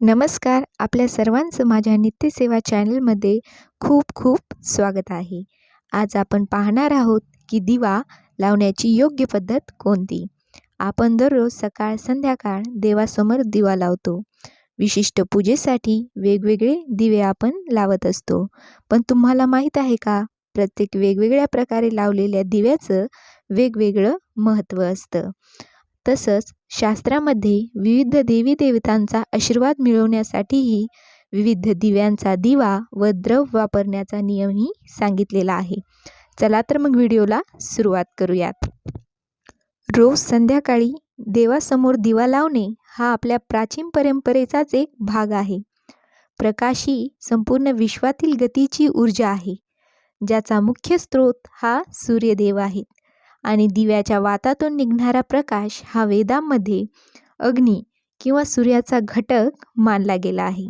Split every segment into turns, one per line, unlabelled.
नमस्कार. आपल्या सर्वांचं माझ्या नित्यसेवा चॅनलमध्ये खूप खूप स्वागत आहे. आज आपण पाहणार आहोत की दिवा लावण्याची योग्य पद्धत कोणती. आपण दररोज सकाळ संध्याकाळ देवासमोर दिवा लावतो. विशिष्ट पूजेसाठी वेगवेगळे दिवे आपण लावत असतो. पण तुम्हाला माहीत आहे का, प्रत्येक वेगवेगळ्या प्रकारे लावलेल्या दिव्याचं वेगवेगळं महत्त्व असतं. तसंच शास्त्रामध्ये विविध देवी देवतांचा आशीर्वाद मिळवण्यासाठीही विविध दिव्यांचा दिवा व द्रव्य वापरण्याचा नियमही सांगितलेला आहे. चला तर मग व्हिडिओला सुरुवात करूयात. रोज संध्याकाळी देवासमोर दिवा लावणे हा आपल्या प्राचीन परंपरेचाच एक भाग आहे. प्रकाश ही संपूर्ण विश्वातील गतीची ऊर्जा आहे, ज्याचा मुख्य स्रोत हा सूर्यदेव आहे. आणि दिव्याच्या वातातून निघणारा प्रकाश हा वेदांमध्ये अग्नी किंवा सूर्याचा घटक मानला गेला आहे.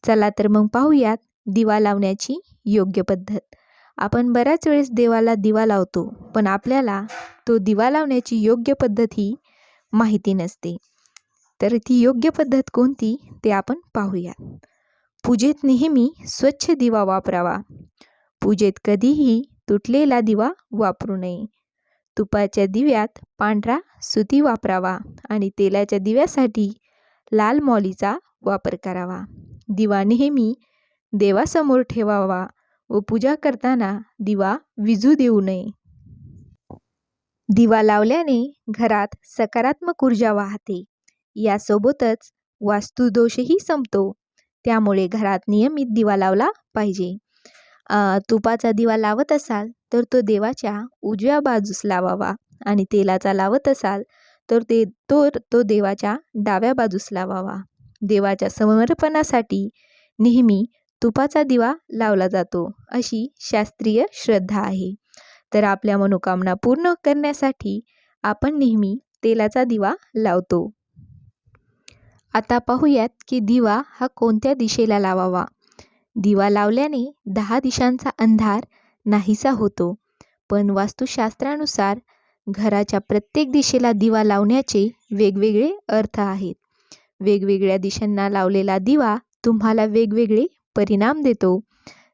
चला तर मग पाहूयात दिवा लावण्याची योग्य पद्धत. आपण बऱ्याच वेळेस देवाला दिवा लावतो, पण आपल्याला तो दिवा लावण्याची योग्य पद्धत ही माहिती नसते. तर ती योग्य पद्धत कोणती ते आपण पाहूयात. पूजेत नेहमी स्वच्छ दिवा वापरावा. पूजेत कधीही तुटलेला दिवा वापरू नये. तुपाच्या दिव्यात पांढरा सुती वापरावा आणि तेलाच्या दिव्यासाठी लाल मौलीचा वापर करावा. दिवा नेहमी देवासमोर ठेवावा व पूजा करताना दिवा विझू देऊ नये. दिवा लावल्याने घरात सकारात्मक ऊर्जा वाहते. यासोबतच वास्तुदोषही संपतो. त्यामुळे घरात नियमित दिवा लावला पाहिजे. तुपाचा दिवा लावत असाल तर तो देवाच्या उजव्या बाजूस लावावा आणि तेलाचा लावत असाल तर तो देवाच्या डाव्या बाजूस लावावा. देवाच्या समर्पणासाठी नेहमी तुपाचा दिवा लावला जातो, अशी शास्त्रीय श्रद्धा आहे. तर आपल्या मनोकामना पूर्ण करण्यासाठी आपण नेहमी तेलाचा दिवा लावतो. आता पाहूयात की दिवा हा कोणत्या दिशेला लावावा. दिवा लावल्याने 10 दिशांचा अंधार नाहीसा होतो. पण वास्तुशास्त्रानुसार घराच्या प्रत्येक दिशेला दिवा लावण्याचे वेगवेगळे अर्थ आहेत. वेगवेगळ्या दिशांना लावलेला दिवा तुम्हाला वेगवेगळे परिणाम देतो.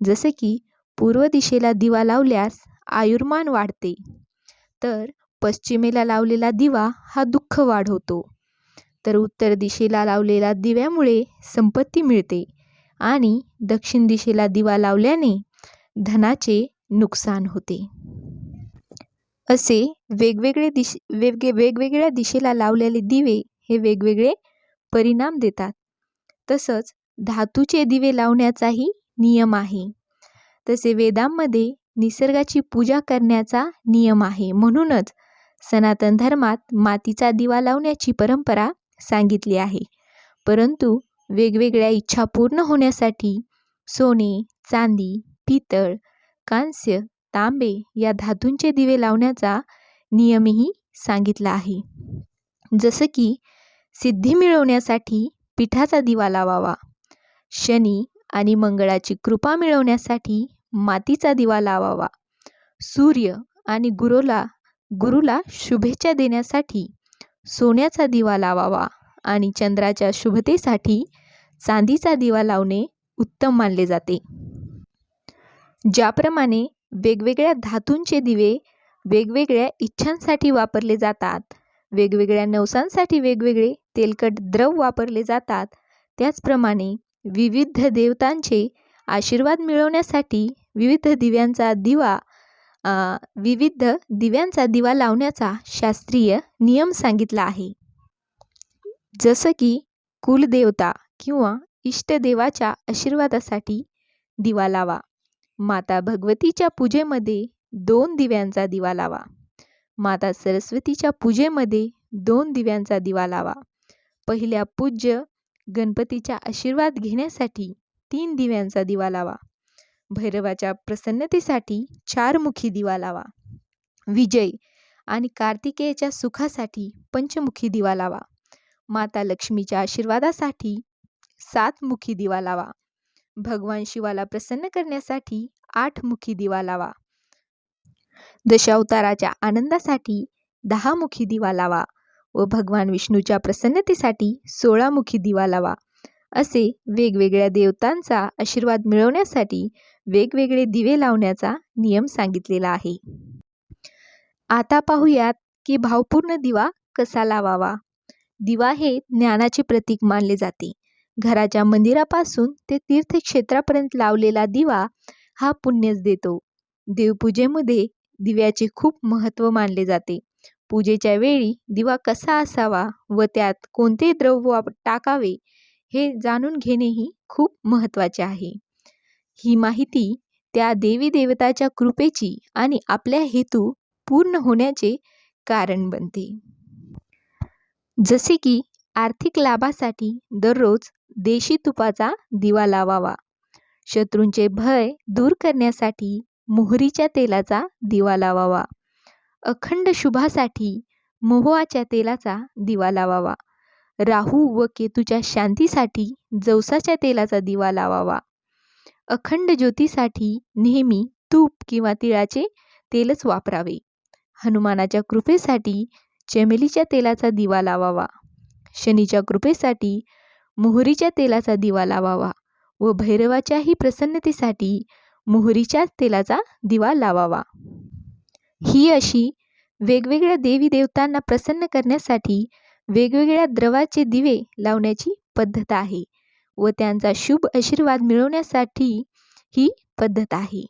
जसे की पूर्व दिशेला दिवा लावल्यास आयुर्मान वाढते, तर पश्चिमेला लावलेला दिवा हा दुःख वाढवतो. तर उत्तर दिशेला लावलेला दिव्यामुळे संपत्ती मिळते आणि दक्षिण दिशेला दिवा लावल्याने धनाचे नुकसान होते. असे वेगवेगळ्या दिशेला लावलेले दिवे हे वेगवेगळे परिणाम देतात. तसंच धातूचे दिवे लावण्याचाही नियम आहे. तसे वेदांमध्ये निसर्गाची पूजा करण्याचा नियम आहे. म्हणूनच सनातन धर्मात मातीचा दिवा लावण्याची परंपरा सांगितली आहे. परंतु वेगवेगळ्या इच्छा पूर्ण होण्यासाठी सोने, चांदी, पितळ, कांस्य, तांबे या धातूंचे दिवे लावण्याचा नियमही सांगितला आहे. जसं की सिद्धी मिळवण्यासाठी पिठाचा दिवा लावावा. शनी आणि मंगळाची कृपा मिळवण्यासाठी मातीचा दिवा लावावा. सूर्य आणि गुरुला शुभेच्छा देण्यासाठी सोन्याचा दिवा लावावा आणि चंद्राच्या शुभतेसाठी चांदीचा दिवा लावणे उत्तम मानले जाते. ज्याप्रमाणे वेगवेगळ्या धातूंचे दिवे वेगवेगळ्या इच्छांसाठी वापरले जातात, वेगवेगळ्या नवसांसाठी वेगवेगळे तेलकट द्रव वापरले जातात, त्याचप्रमाणे विविध देवतांचे आशीर्वाद मिळवण्यासाठी विविध दिव्यांचा दिवा लावण्याचा शास्त्रीय नियम सांगितला आहे. जसं की कुलदेवता किंवा इष्टदेवाच्या आशीर्वादासाठी दिवा लावा. माता भगवतीच्या पूजेमध्ये 2 दिव्यांचा दिवा लावा. माता सरस्वतीच्या पूजेमध्ये 2 दिव्यांचा दिवा लावा. पहिल्या पूज्य गणपतीचा आशीर्वाद घेण्यासाठी 3 दिव्यांचा दिवा लावा. भैरवाच्या प्रसन्नतेसाठी 4 मुखी दिवा लावा. विजय आणि कार्तिकेयच्या सुखासाठी 5 मुखी दिवा लावा. माता लक्ष्मीच्या आशीर्वादासाठी 7 मुखी दिवा लावा. भगवान शिवाला प्रसन्न करण्यासाठी 8 मुखी दिवा लावा. दशावताराच्या आनंदासाठी 10 मुखी दिवा लावा व भगवान विष्णूच्या प्रसन्नतेसाठी 16 मुखी दिवा लावा. असे वेगवेगळ्या देवतांचा आशीर्वाद मिळवण्यासाठी वेगवेगळे दिवे लावण्याचा नियम सांगितलेला आहे. आता पाहूयात की भावपूर्ण दिवा कसा लावावा. दिवा हे ज्ञानाचे प्रतीक मानले जाते. घराच्या मंदिरापासून ते तीर्थक्षेत्रापर्यंत लावलेला दिवा हा पुण्यच देतो. देवपूजेमध्ये दिव्याचे खूप महत्त्व मानले जाते. पूजेच्या वेळी दिवा कसा असावा व त्यात कोणते द्रव्य टाकावे हे जाणून घेणेही खूप महत्त्वाचे आहे. ही माहिती त्या देवी देवताच्या कृपेची आणि आपल्या हेतू पूर्ण होण्याचे कारण बनते. जसे की आर्थिक लाभासाठी दररोज देशी तुपाचा दिवा लावावा. शत्रूंचे भय दूर करण्यासाठी मोहरीच्या तेलाचा दिवा लावावा. अखंड शुभासाठी मोहोआच्या तेलाचा दिवा लावावा. राहू व केतूच्या शांतीसाठी जवसाच्या तेलाचा दिवा लावावा. अखंड ज्योतीसाठी नेहमी तूप किंवा तिळाचे तेलच वापरावे. हनुमानाच्या कृपेसाठी चमेलीच्या तेलाचा दिवा लावावा. शनीच्या कृपेसाठी मोहरीच्या तेलाचा दिवा लावावा व भैरवाच्याही प्रसन्नतेसाठी मोहरीच्या तेलाचा दिवा लावावा. ही अशी वेगवेगळ्या देवी देवतांना प्रसन्न करण्यासाठी वेगवेगळ्या द्रवाचे दिवे लावण्याची पद्धत आहे व त्यांचा शुभ आशीर्वाद मिळवण्यासाठी ही पद्धत आहे.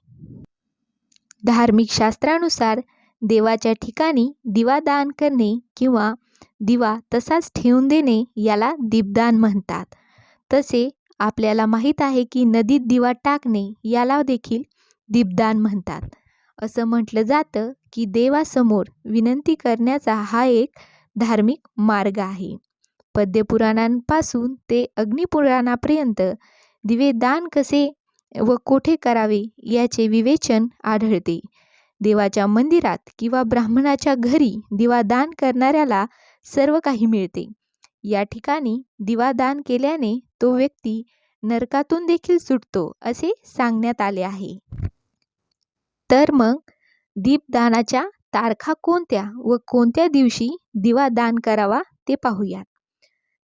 धार्मिक शास्त्रानुसार देवाच्या ठिकाणी दिवा दान करणे किंवा दिवा तसाच ठेवून देणे याला दीपदान म्हणतात. तसे आपल्याला माहीत आहे की नदीत दिवा टाकणे याला देखील दीपदान म्हणतात. असं म्हटलं जातं की देवासमोर विनंती करण्याचा हा एक धार्मिक मार्ग आहे. पद्यपुराणांपासून ते अग्निपुराणापर्यंत दिवे दान कसे व कोठे करावे याचे विवेचन आढळते. देवाच्या मंदिरात किंवा ब्राह्मणाच्या घरी दिवा दान करणाऱ्याला सर्व काही मिळते. या ठिकाणी दिवा दान केल्याने तो व्यक्ती नरकातून देखील सुटतो असे सांगण्यात आले आहे. तर मग दीपदानाच्या तारखा कोणत्या व कोणत्या दिवशी दिवा दान करावा ते पाहूयात.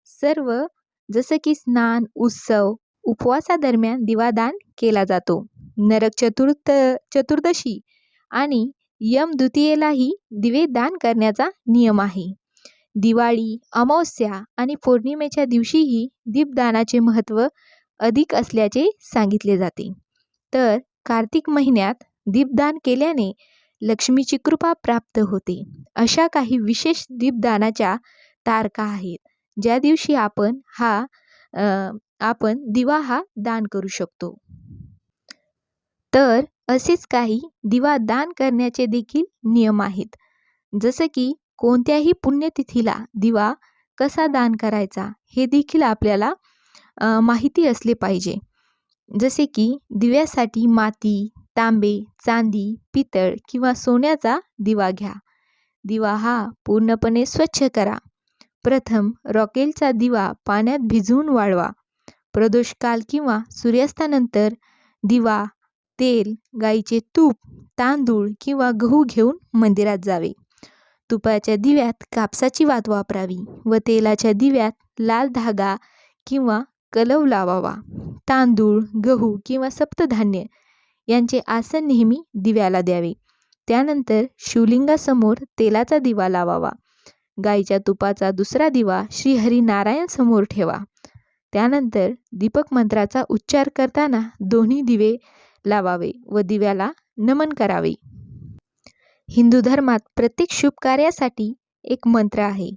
सर्व जसं की स्नान, उत्सव, उपवासादरम्यान दिवादान केला जातो. नरक चतुर्दशी आणि यम द्वितीयेलाही दिवे दान करण्याचा नियम आहे. दिवाळी, अमावस्या आणि पौर्णिमेच्या दिवशीही दीपदानाचे महत्त्व अधिक असल्याचे सांगितले जाते. तर कार्तिक महिन्यात दीपदान केल्याने लक्ष्मीची कृपा प्राप्त होते. अशा काही विशेष दीपदानाच्या तारखा आहेत ज्या दिवशी आपण दिवा हा दान करू शकतो. तर असेच काही दिवा दान करण्याचे देखील नियम आहेत. जसं की कोणत्याही पुण्यतिथीला दिवा कसा दान करायचा हे देखील आपल्याला माहिती असले पाहिजे. जसे की दिव्यासाठी माती, तांबे, चांदी, पितळ किंवा सोन्याचा दिवा घ्या. दिवा हा पूर्णपणे स्वच्छ करा. प्रथम रॉकेलचा दिवा पाण्यात भिजवून वाळवा. प्रदोषकाल किंवा सूर्यास्तानंतर दिवा, तेल, गाईचे तूप, तांदूळ किंवा गहू घेऊन मंदिरात जावे. तुपाच्या दिव्यात कापसाची वात वापरावी व तेलाच्या दिव्यात लाल धागा किंवा कलव लावावा. तांदूळ, गहू किंवा सप्तधान्य यांचे आसन नेहमी दिव्याला द्यावे. त्यानंतर शिवलिंगासमोर तेलाचा दिवा लावावा. गाईच्या तुपाचा दुसरा दिवा श्रीहरिनारायण समोर ठेवा. त्यानंतर दीपक मंत्राचा उच्चार करताना दोन्ही दिवे लावावे व दिव्याला नमन करावे. हिंदू धर्मात प्रत्येक शुभ कार्यासाठी एक मंत्र आहे.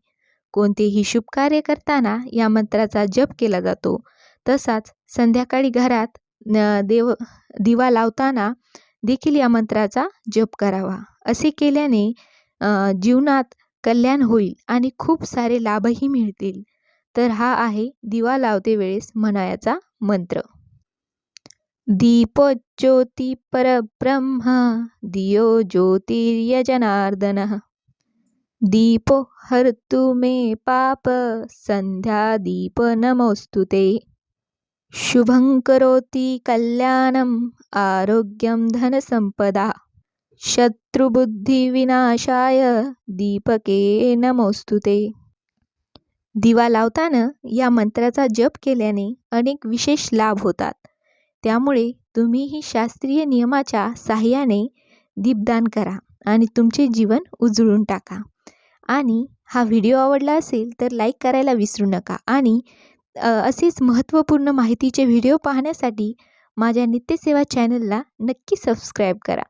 कोणतेही शुभ कार्य करताना या मंत्राचा जप केला जातो. तसाच संध्याकाळी घरात दिवा लावताना देखील या मंत्राचा जप करावा. असे केल्याने जीवनात कल्याण होईल आणि खूप सारे लाभही मिळतील. तर हा आहे दिवा लावते वेळेस म्हणायचा मंत्र. दीपो ज्योती परब्रह्म दियो ज्योतिर्यजनार्दनः दीपो हर्तु मे पाप संध्या दीप नमोस्तुते शुभं करोति कल्याणं आरोग्यं धनसंपदा शत्रुबुद्धिविनाशाय दीपके नमोस्तुते. दिवा लावताना या मंत्राचा जप केल्याने अनेक विशेष लाभ होतात. त्यामुळे तुम्हीही शास्त्रीय नियमाच्या साहाय्याने दीपदान करा आणि तुमचे जीवन उजळून टाका. आणि हा व्हिडिओ आवडला असेल तर लाईक करायला विसरू नका आणि असेच महत्त्वपूर्ण माहितीचे व्हिडिओ पाहण्यासाठी माझ्या नित्यसेवा चॅनलला नक्की सबस्क्राईब करा.